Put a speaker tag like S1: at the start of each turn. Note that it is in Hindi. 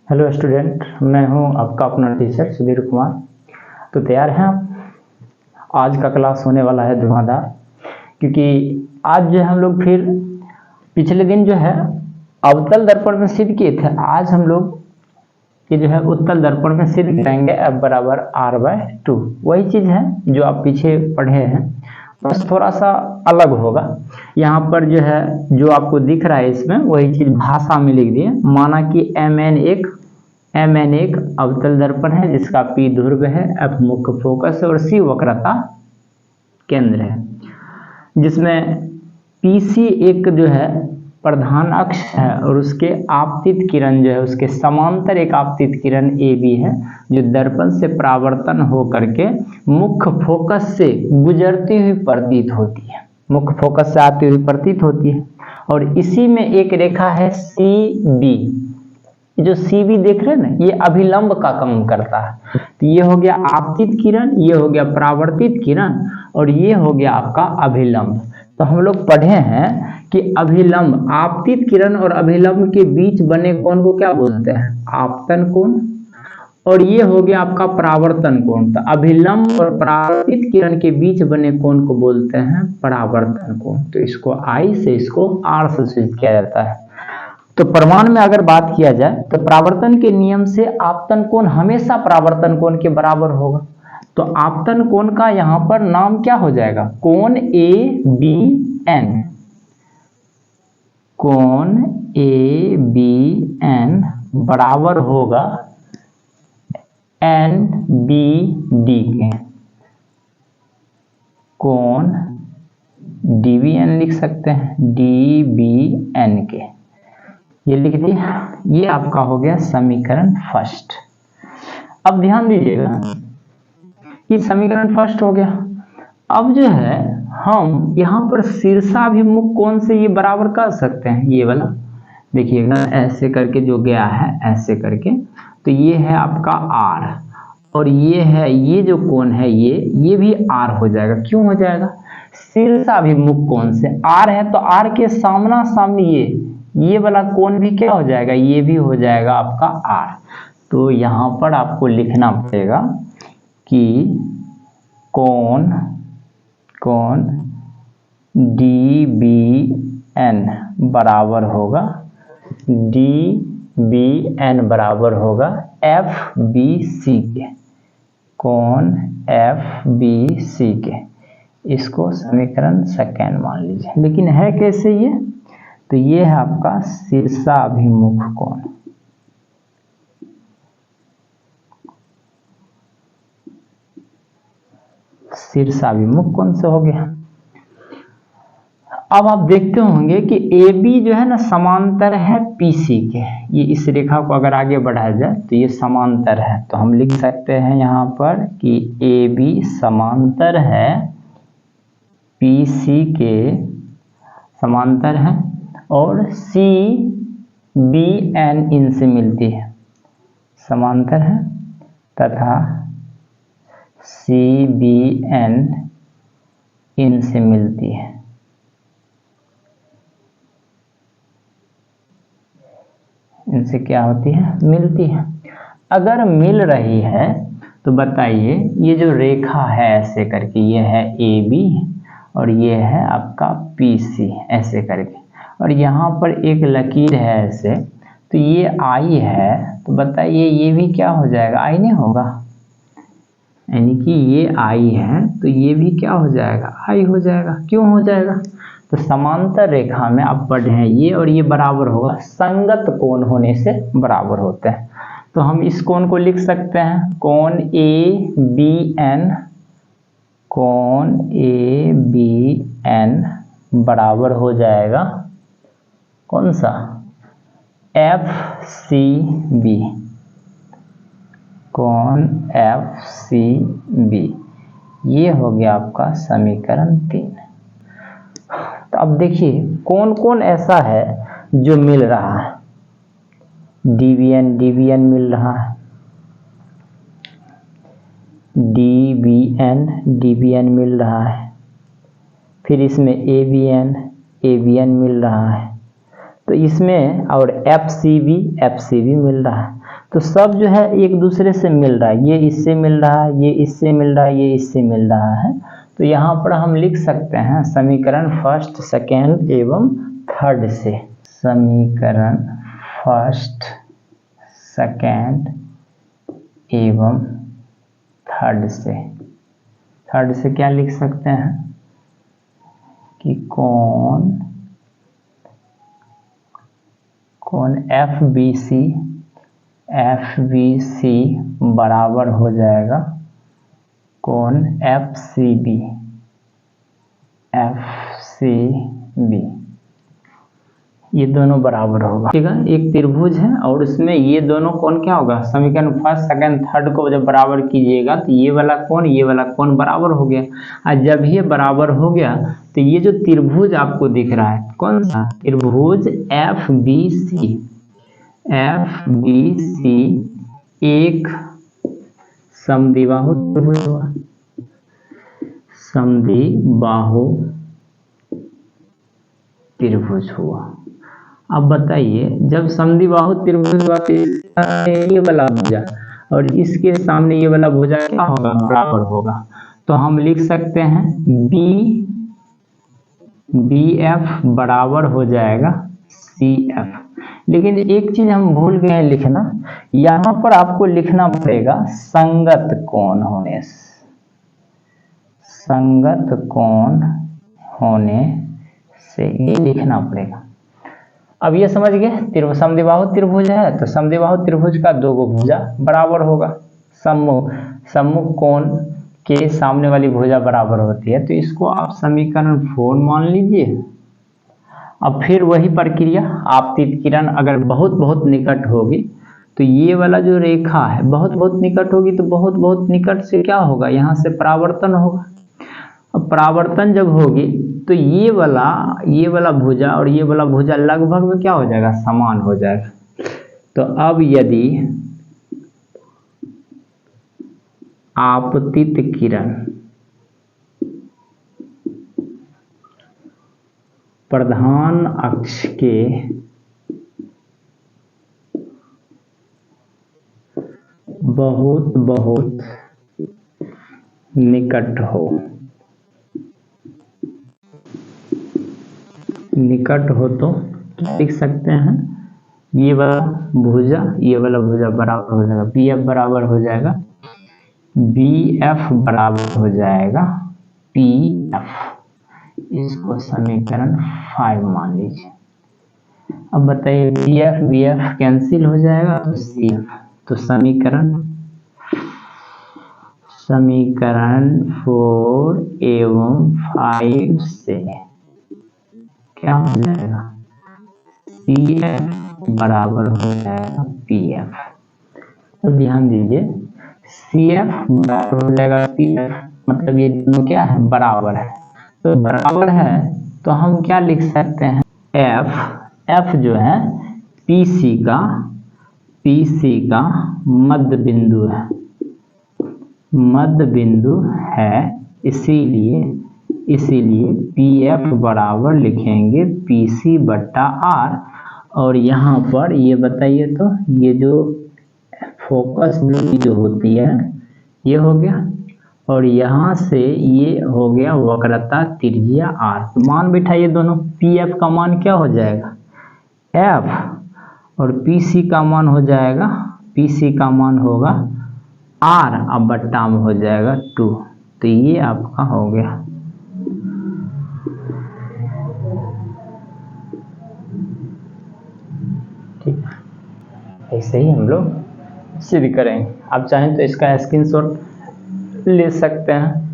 S1: हेलो स्टूडेंट, मैं हूं आपका अपना टीचर सुधीर कुमार। तो तैयार हैं आप? आज का क्लास होने वाला है धुआंधार, क्योंकि आज जो हम लोग फिर पिछले दिन जो है अवतल दर्पण में सिद्ध किए थे, आज हम लोग ये जो है उत्तल दर्पण में सिद्ध करेंगे F बराबर R/2। वही चीज़ है जो आप पीछे पढ़े हैं, बस थोड़ा सा अलग होगा। यहाँ पर जो है जो आपको दिख रहा है इसमें वही चीज़ भाषा में लिख दिए। माना कि MN एक अवतल दर्पण है जिसका P ध्रुव है, F मुख्य फोकस है और C वक्रता केंद्र है, जिसमें PC एक जो है प्रधान अक्ष है और उसके आपतित किरण जो है उसके समांतर एक आपतित किरण AB है जो दर्पण से परावर्तन हो करके मुख्य फोकस से गुजरती हुई प्रतीत होती है, मुख्य फोकस से आती हुई प्रतीत होती है। और इसी में एक रेखा है CB, जो CB देख रहे हैं ना, ये अभिलंब का काम करता है। तो ये हो गया आपतित किरण, ये हो गया परावर्तित किरण और ये हो गया आपका अभिलंब। तो हम लोग पढ़े हैं कि अभिलंब, आपतित किरण और अभिलंब के बीच बने कोण को क्या बोलते हैं? आपतन कोण। और ये हो गया आपका परावर्तन कोण। तो अभिलंब और परावर्तित किरण के बीच बने कोण को बोलते हैं परावर्तन कोण। तो इसको I से, इसको R से सूचित किया जाता है। तो प्रमाण में अगर बात किया जाए तो परावर्तन के नियम से आपतन कोण हमेशा परावर्तन कोण के बराबर होगा। तो आपतन कोण का यहाँ पर नाम क्या हो जाएगा? कोण ABN। कोण ABN बराबर होगा NBD के। कोण DBN लिख सकते हैं, DBN के, ये लिख दिया। ये आपका हो गया समीकरण फर्स्ट। अब ध्यान दीजिएगा, ये समीकरण फर्स्ट हो गया। अब जो है हम यहाँ पर शीर्षाभिमुख कोण से ये बराबर कर सकते हैं, ये वाला देखिएगा, ऐसे करके जो गया है ऐसे करके, तो ये है आपका R और ये है, ये जो कोण है ये भी R हो जाएगा। क्यों हो जाएगा? शीर्षाभिमुख कोण से R है तो R के सामना सामनी ये वाला कोण भी क्या हो जाएगा? ये भी हो जाएगा आपका R। तो यहाँ पर आपको लिखना पड़ेगा कि कोण DBN बराबर होगा, DBN बराबर होगा FBC के, कोण FBC के। इसको समीकरण सेकेंड मान लीजिए। लेकिन है कैसे ये? तो ये है आपका शीर्षाभिमुख कोण। शीर्षाभिमुख कोण से हो गया। अब आप देखते होंगे कि AB जो है ना समांतर है PC के। ये इस रेखा को अगर आगे बढ़ाया जाए तो ये समांतर है, तो हम लिख सकते हैं यहाँ पर कि AB समांतर है PC के, समांतर है, और CBN इनसे मिलती है, समांतर है, तथा CBN इनसे मिलती है। इनसे क्या होती है? मिलती है। अगर मिल रही है तो बताइए, ये जो रेखा है ऐसे करके, ये है AB और ये है आपका PC ऐसे करके, और यहाँ पर एक लकीर है ऐसे, तो ये I है। तो बताइए ये भी क्या हो जाएगा? I नहीं होगा? यानी कि ये I है तो ये भी क्या हो जाएगा? I हो जाएगा। क्यों हो जाएगा? तो समांतर रेखा में आप पढ़े हैं ये और ये बराबर होगा, संगत कोण होने से बराबर होते हैं। तो हम इस कोण को लिख सकते हैं कोण ABN, कोण ABN बराबर हो जाएगा कौन सा? FCB, कोण FCB। ये हो गया आपका समीकरण 3। तो अब देखिए कौन कौन ऐसा है जो मिल रहा है? DBN मिल रहा है, DBN मिल रहा है, फिर इसमें ABN मिल रहा है, तो इसमें और FCB मिल रहा है। तो सब जो है एक दूसरे से मिल रहा है, ये इससे मिल रहा है, ये इससे मिल रहा है, ये इससे मिल रहा है। तो यहाँ पर हम लिख सकते हैं समीकरण फर्स्ट, सेकेंड एवं थर्ड से। समीकरण फर्स्ट, सेकेंड एवं थर्ड से। थर्ड से क्या लिख सकते हैं कि कौन एफ बी सी बराबर हो जाएगा कौन एफ सी बी, ये दोनों बराबर होगा। ठीक है, एक त्रिभुज है और उसमें ये दोनों कोण क्या होगा, समीकरण फर्स्ट, सेकंड, थर्ड को जब बराबर कीजिएगा तो ये वाला कोण बराबर हो गया। और जब ये बराबर हो गया तो ये जो त्रिभुज आपको दिख रहा है, कौन सा त्रिभुज एफ बी सी एक समद्विबाहु त्रिभुज हुआ। समद्विबाहु त्रिभुज हुआ। अब बताइए, जब समद्विबाहु त्रिभुज हुआ तो ये वाला भुजा और इसके सामने ये वाला भुजा क्या होगा, बराबर होगा। तो हम लिख सकते हैं बी एफ बराबर हो जाएगा सी एफ। लेकिन एक चीज हम भूल गए हैं लिखना, यहाँ पर आपको लिखना पड़ेगा संगत कोण होने से। संगत कोण होने से ये लिखना पड़ेगा। अब ये समझ गए, समद्विबाहु त्रिभुज है तो समद्विबाहु त्रिभुज का दो गो भुजा बराबर होगा। सम्मुख कोण के सामने वाली भुजा बराबर होती है, तो इसको आप समीकरण 4 मान लीजिए। अब फिर वही प्रक्रिया, आपतित किरण अगर बहुत बहुत निकट होगी तो ये वाला जो रेखा है बहुत बहुत निकट होगी, तो बहुत बहुत निकट से क्या होगा, यहाँ से परावर्तन होगा। अब परावर्तन जब होगी तो ये वाला भुजा और ये वाला भुजा लगभग में क्या हो जाएगा, समान हो जाएगा। तो अब यदि आपतित किरण प्रधान अक्ष के बहुत बहुत निकट हो तो लिख सकते हैं ये वाला भुजा बराबर हो जाएगा, बी एफ बराबर हो जाएगा पी एफ। इसको समीकरण 5 मान लीजिए। अब बताइए बी एफ कैंसिल हो जाएगा तो सी एफ। तो समीकरण 4 एवं 5 से क्या हो जाएगा, सी एफ बराबर हो जाएगा पी एफ। तो ध्यान दीजिए, सी एफ बराबर हो जाएगा पी एफ, मतलब ये दोनों क्या है, बराबर है। तो बराबर है तो हम क्या लिख सकते हैं, एफ जो है पीसी का मध्य बिंदु है, इसीलिए पी एफ बराबर लिखेंगे पीसी बट्टा आर। और यहाँ पर ये बताइए तो ये जो फोकस बिंदु जो होती है ये हो गया, और यहाँ से ये हो गया वक्रता त्रिज्या आर। तो मान बिठाइए दोनों, पी एफ का मान क्या हो जाएगा एफ और पीसी का मान हो जाएगा, पीसी का मान होगा आर, अब बट्टा में हो जाएगा 2। तो ये आपका हो गया। ठीक, ऐसे ही हम लोग सिद्ध करेंगे। आप चाहें तो इसका स्क्रीनशॉट ले सकते हैं।